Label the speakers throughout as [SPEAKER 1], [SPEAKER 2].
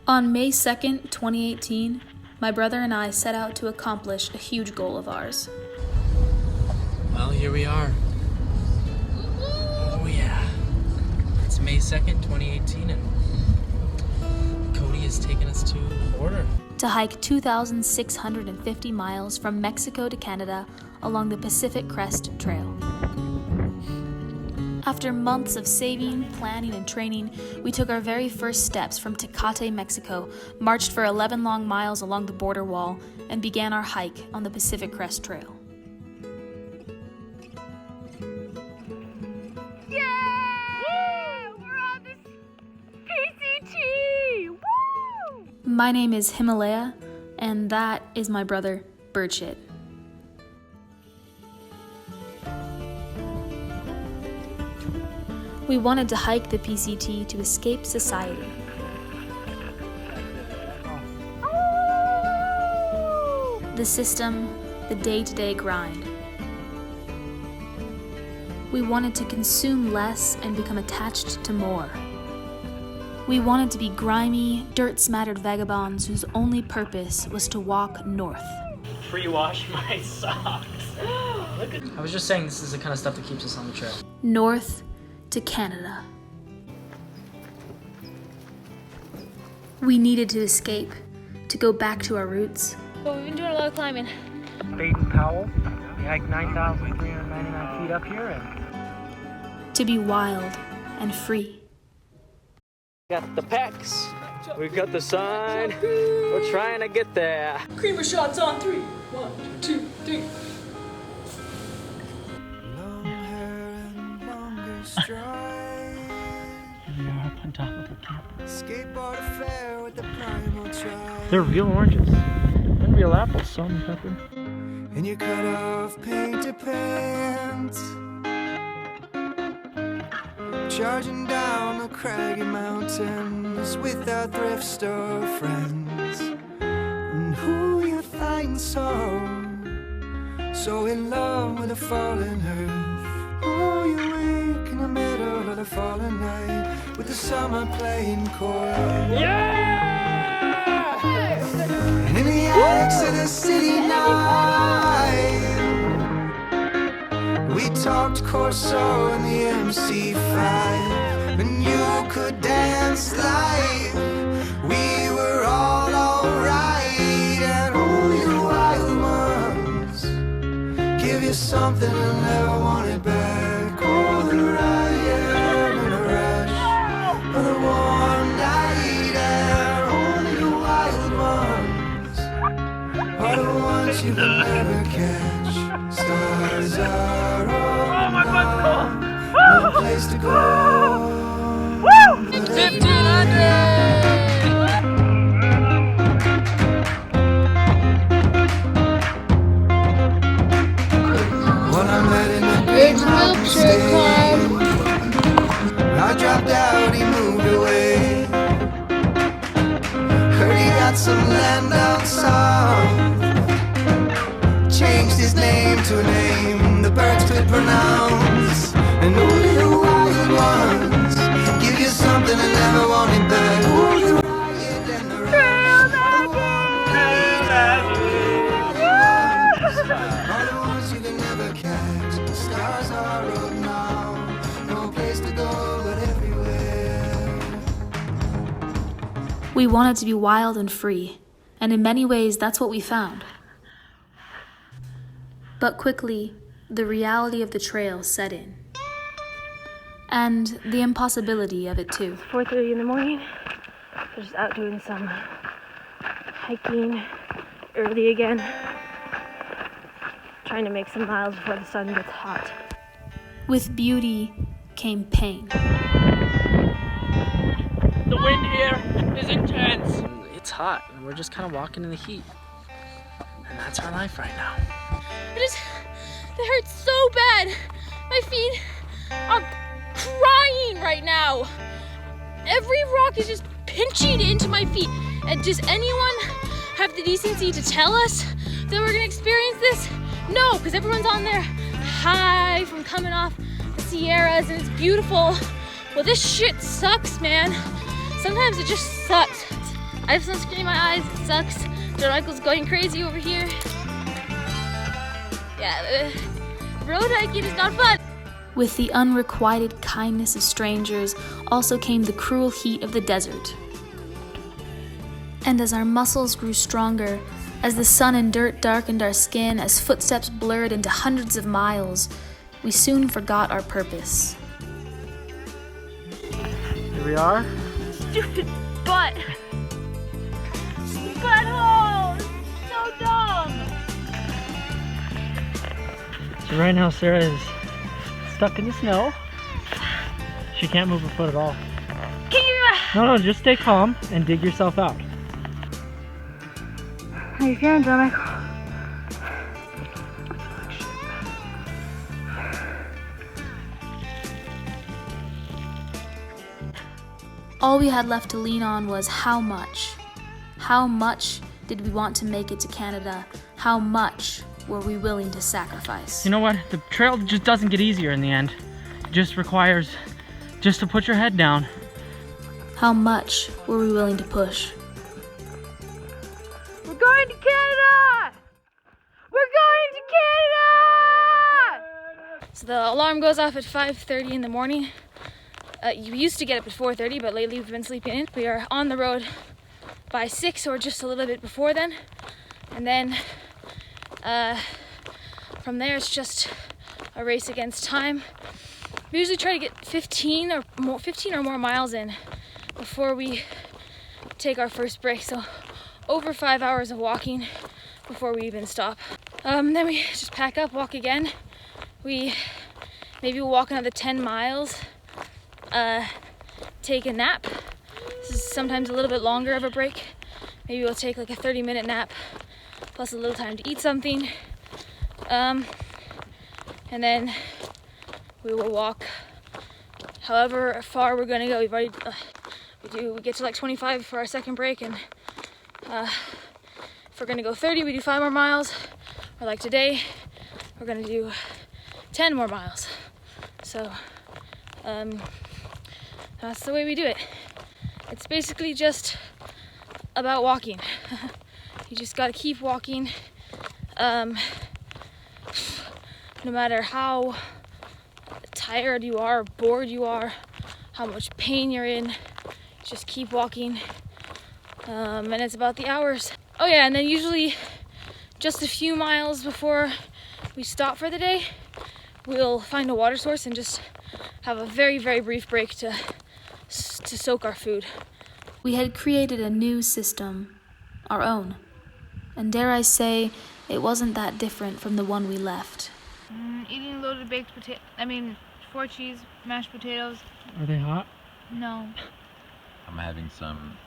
[SPEAKER 1] On May 2nd, 2018, my brother and I set out to accomplish a huge goal of ours.
[SPEAKER 2] Well, here we are. Oh yeah. It's May 2nd, 2018, and Cody has taken us to the border.
[SPEAKER 1] To hike 2,650 miles from Mexico to Canada along the Pacific Crest Trail. After months of saving, planning, and training, we took our very first steps from Tecate, Mexico, marched for 11 long miles along the border wall, and began our hike on the Pacific Crest Trail.
[SPEAKER 3] Yeah! We're on this PCT! Woo!
[SPEAKER 1] My name is Himalaya, and that is my brother, Birdshit. We wanted to hike the PCT to escape society. The system, the day-to-day grind. We wanted to consume less and become attached to more. We wanted to be grimy, dirt-smattered vagabonds whose only purpose was to walk north.
[SPEAKER 2] Pre-wash my socks. I was just saying this is the kind of stuff that keeps us on the trail.
[SPEAKER 1] North to Canada. We needed to escape, to go back to our roots.
[SPEAKER 3] Well, we've been doing a lot of climbing.
[SPEAKER 4] Baden Powell. We hiked 9,399 feet up here, and
[SPEAKER 1] To be wild and free.
[SPEAKER 5] Got the pecs, we got the sign, we're trying to get there.
[SPEAKER 1] Creamer shots on 3. 1, 2, 3.
[SPEAKER 6] Long hair and longer stride.
[SPEAKER 2] Up on top of the camp.
[SPEAKER 6] Skateboard affair with the primal tribe.
[SPEAKER 2] They're real oranges and real apples, salt and pepper.
[SPEAKER 6] And you cut off painted pants, charging down the craggy mountains with our thrift store friends. And who you find so in love with the fallen earth? Oh, you wake in the middle of the fallen night with the summer playing coy.
[SPEAKER 5] Yeah!
[SPEAKER 6] And in the attics of the city night, we talked Corso and the MC5, and you could dance like we were all alright. And all you wild ones give you something and never want it back. Oh, the riot and the rush of the warm night. And only the wild ones are the ones you can never catch. Stars are all no place to go.
[SPEAKER 5] 1,500!
[SPEAKER 6] Well, I'm letting the big mountain stay. I dropped out, he moved away. Heard he got some land down south. Changed his name to a name the birds could pronounce. And only the wild ones give you something and never want it back. Oh, the riot and the rush, all the ones you can never catch. Stars are up now, no place to go but everywhere.
[SPEAKER 1] We wanted to be wild and free, and in many ways that's what we found. But quickly, the reality of the trail set in. And the impossibility of it too.
[SPEAKER 3] 4:30 in the morning. We're just out doing some hiking early again. Trying to make some miles before the sun gets hot.
[SPEAKER 1] With beauty came pain.
[SPEAKER 5] The wind here is intense. It's hot, and we're just kind of walking in the heat. And that's our life right now.
[SPEAKER 3] It hurts so bad. My feet are crying right now. Every rock is just pinching into my feet. And does anyone have the decency to tell us that we're gonna experience this? No, because everyone's on their high from coming off the Sierras and it's beautiful. Well, this shit sucks, man. Sometimes it just sucks. I have sunscreen in my eyes. It sucks. John Michael's going crazy over here. Yeah, road hiking is not fun.
[SPEAKER 1] With the unrequited kindness of strangers also came the cruel heat of the desert. And as our muscles grew stronger, as the sun and dirt darkened our skin, as footsteps blurred into hundreds of miles, we soon forgot our purpose.
[SPEAKER 5] Here we are.
[SPEAKER 3] Stupid butt. Butthole. So dumb.
[SPEAKER 5] So right now Sarah is stuck in the snow. She can't move her foot at all.
[SPEAKER 3] Can you?
[SPEAKER 5] No, just stay calm and dig yourself out.
[SPEAKER 3] How you feeling, John Michael?
[SPEAKER 1] All we had left to lean on was how much. How much did we want to make it to Canada? How much were we willing to sacrifice?
[SPEAKER 5] You know what? The trail just doesn't get easier in the end. It just requires just to put your head down.
[SPEAKER 1] How much were we willing to push?
[SPEAKER 3] We're going to Canada! We're going to Canada! So the alarm goes off at 5:30 in the morning. You used to get up at 4:30, but lately we've been sleeping in. We are on the road by 6 or just a little bit before then. And then from there it's just a race against time. We usually try to get 15 or more miles in before we take our first break. So over 5 hours of walking before we even stop. Then we just pack up, walk again. Maybe we'll walk another 10 miles, take a nap. This is sometimes a little bit longer of a break. Maybe we'll take like a 30-minute nap, plus a little time to eat something. And then we will walk however far we're gonna go. We get to like 25 for our second break, and if we're gonna go 30, we do 5 more miles. Or like today, we're gonna do 10 more miles. So that's the way we do it. It's basically just about walking. You just gotta keep walking. No matter how tired you are, bored you are, how much pain you're in, just keep walking. And it's about the hours. Oh yeah, and then usually just a few miles before we stop for the day, we'll find a water source and just have a very, very brief break to soak our food.
[SPEAKER 1] We had created a new system, our own. And dare I say, it wasn't that different from the one we left.
[SPEAKER 3] Eating loaded baked potato. 4 cheese, mashed potatoes.
[SPEAKER 5] Are they hot?
[SPEAKER 3] No.
[SPEAKER 7] I'm having some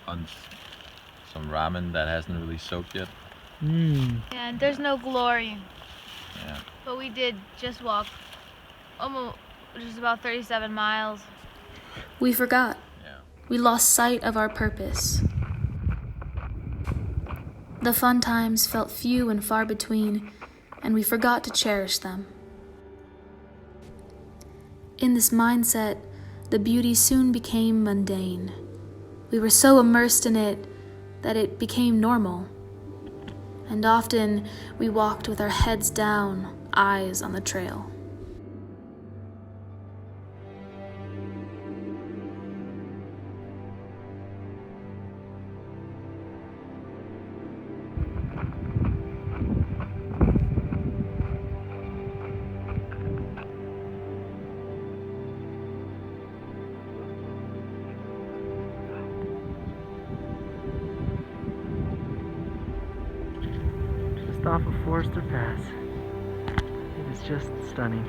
[SPEAKER 7] ramen that hasn't really soaked yet.
[SPEAKER 3] And there's no glory.
[SPEAKER 7] Yeah.
[SPEAKER 3] But we did just walk almost just about 37 miles.
[SPEAKER 1] We forgot.
[SPEAKER 7] Yeah.
[SPEAKER 1] We lost sight of our purpose. The fun times felt few and far between, and we forgot to cherish them. In this mindset, the beauty soon became mundane. We were so immersed in it that it became normal. And often we walked with our heads down, eyes on the trail.
[SPEAKER 5] Off of Forester Pass. It is just stunning.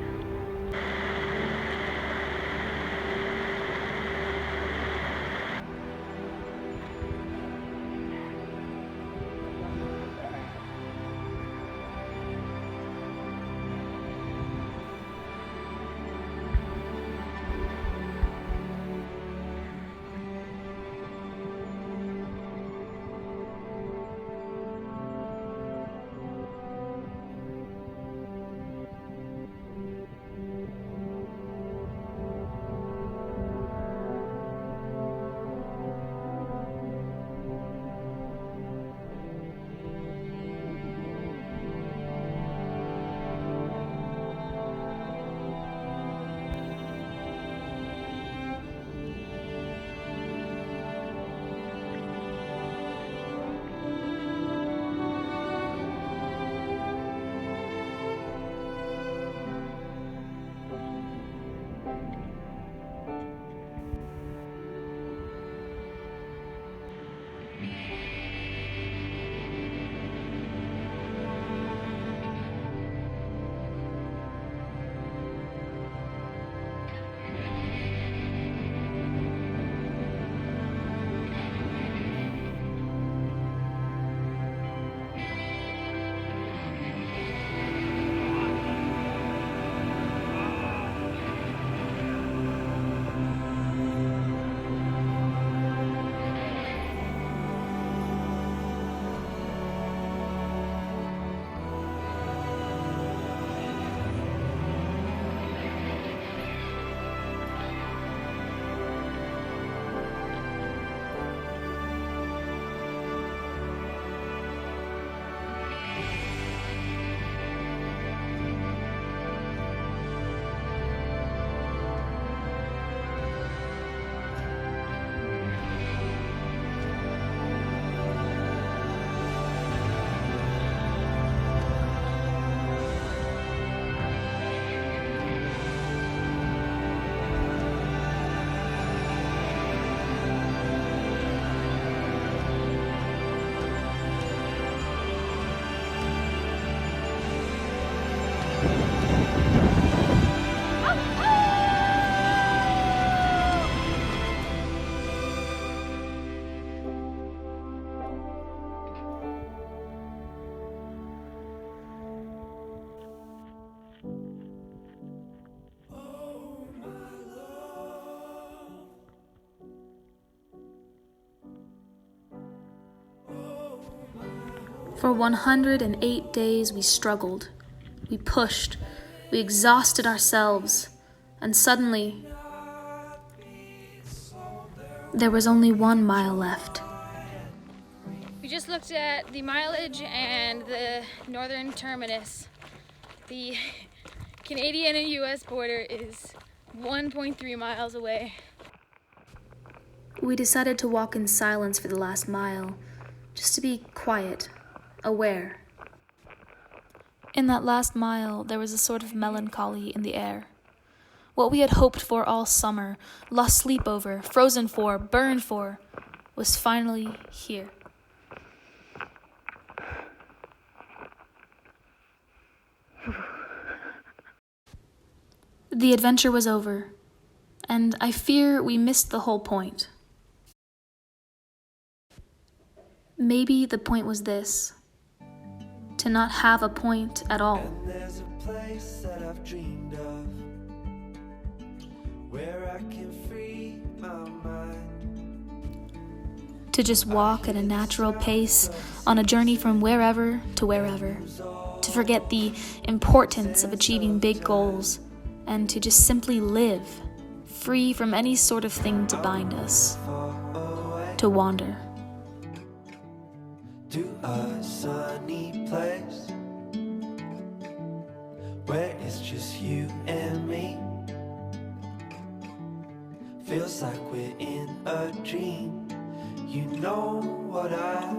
[SPEAKER 1] For 108 days we struggled, we pushed, we exhausted ourselves, and suddenly there was only 1 mile left.
[SPEAKER 3] We just looked at the mileage and the northern terminus. The Canadian and US border is 1.3 miles away.
[SPEAKER 1] We decided to walk in silence for the last mile, just to be quiet, aware. In that last mile, there was a sort of melancholy in the air. What we had hoped for all summer, lost sleep over, frozen for, burned for, was finally here. The adventure was over, and I fear we missed the whole point. Maybe the point was this: to not have a point at all.
[SPEAKER 6] And there's a place that I've dreamed of, where I can free my mind.
[SPEAKER 1] To just walk at a natural pace on a journey from wherever to wherever. To forget the importance of achieving big goals, and to just simply live, free from any sort of thing to bind us. To wander.
[SPEAKER 6] To a sunny place where it's just you and me. Feels like we're in a dream. You know what I